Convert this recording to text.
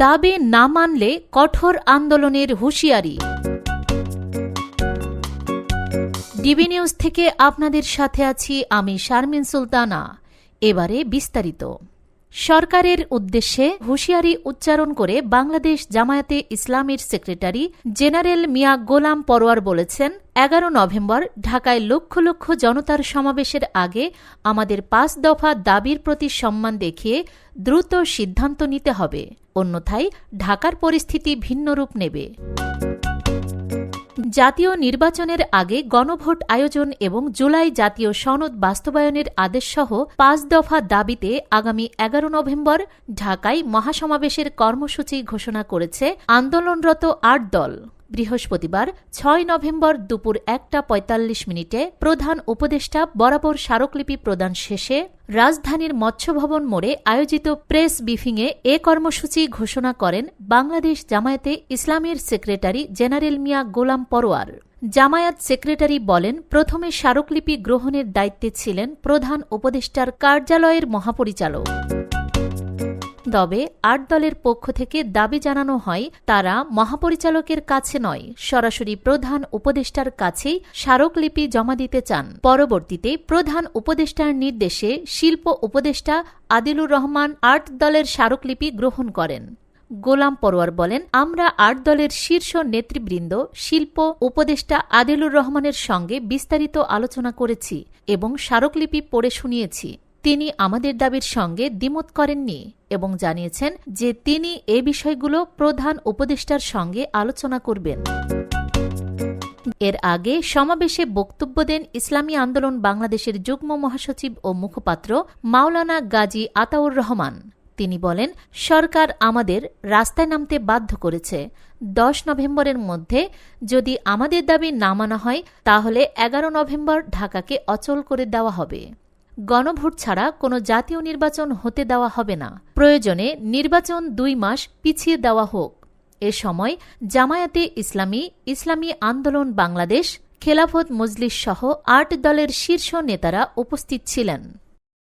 দাবি না মানলে কঠোর আন্দোলনের হুঁশিয়ারি। ডিবি নিউজ থেকে আপনাদের সাথে আছি আমি শারমিন সুলতানা। এবারে বিস্তারিত। সরকারের উদ্দেশ্যে হুঁশিয়ারি উচ্চারণ করে বাংলাদেশ জামায়াতে ইসলামীর সেক্রেটারি জেনারেল মিয়া গোলাম পরোয়ার বলেছেন, 11 নভেম্বর ঢাকায় লক্ষ লক্ষ জনতার সমাবেশের আগে আমাদের 5 দফা দাবির প্রতি সম্মান দেখিয়ে দ্রুত সিদ্ধান্ত নিতে হবে, অন্যথায় ঢাকার পরিস্থিতি ভিন্ন রূপ নেবে। জাতীয় নির্বাচনের আগে গণভোট আয়োজন এবং জুলাই জাতীয় সনদ বাস্তবায়নের আদেশসহ 5 দফা দাবিতে আগামী 11 নভেম্বর ঢাকায় মহাসমাবেশের কর্মসূচি ঘোষণা করেছে আন্দোলনরত 8 দল। বৃহস্পতিবার 6 নভেম্বর দুপুর 1:45 প্রধান উপদেষ্টা বরাবর স্মারকলিপি প্রদান শেষে রাজধানীর মৎস্যভবন মোড়ে আয়োজিত প্রেস ব্রিফিংয়ে এ কর্মসূচি ঘোষণা করেন বাংলাদেশ জামায়াতে ইসলামীর সেক্রেটারি জেনারেল মিয়া গোলাম পরোয়ার। জামায়াত সেক্রেটারি বলেন, প্রথমে স্মারকলিপি গ্রহণের দায়িত্বে ছিলেন প্রধান উপদেষ্টার কার্যালয়ের মহাপরিচালক। তবে 8 দলের পক্ষ থেকে দাবি জানানো হয় তারা মহাপরিচালকের কাছে নয়, সরাসরি প্রধান উপদেষ্টার কাছেই স্মারকলিপি জমা দিতে চান। পরবর্তীতে প্রধান উপদেষ্টার নির্দেশে শিল্প উপদেষ্টা আদিলুর রহমান 8 দলের স্মারকলিপি গ্রহণ করেন। গোলাম পরোয়ার বলেন, আমরা 8 দলের শীর্ষ নেতৃবৃন্দ শিল্প উপদেষ্টা আদিলুর রহমানের সঙ্গে বিস্তারিত আলোচনা করেছি এবং স্মারকলিপি পড়ে শুনিয়েছি। তিনি আমাদের দাবির সঙ্গে দ্বিমত করেননি এবং জানিয়েছেন যে তিনি এ বিষয়গুলো প্রধান উপদেষ্টার সঙ্গে আলোচনা করবেন। এর আগে সমাবেশে বক্তব্য দেন ইসলামী আন্দোলন বাংলাদেশের যুগ্ম মহাসচিব ও মুখপাত্র মাওলানা গাজী আতাউর রহমান। তিনি বলেন, সরকার আমাদের রাস্তায় নামতে বাধ্য করেছে। 10 নভেম্বরের মধ্যে যদি আমাদের দাবি না মানা হয় তাহলে 11 নভেম্বর ঢাকাকে অচল করে দেওয়া হবে। গণভোট ছাড়া কোনো জাতীয় নির্বাচন হতে দেওয়া হবে না। প্রয়োজনে নির্বাচন 2 মাস পিছিয়ে দেওয়া হোক। এ সময় জামায়াতে ইসলামী, ইসলামী আন্দোলন বাংলাদেশ, খেলাফত মজলিস সহ 8 দলের শীর্ষ নেতারা উপস্থিত ছিলেন।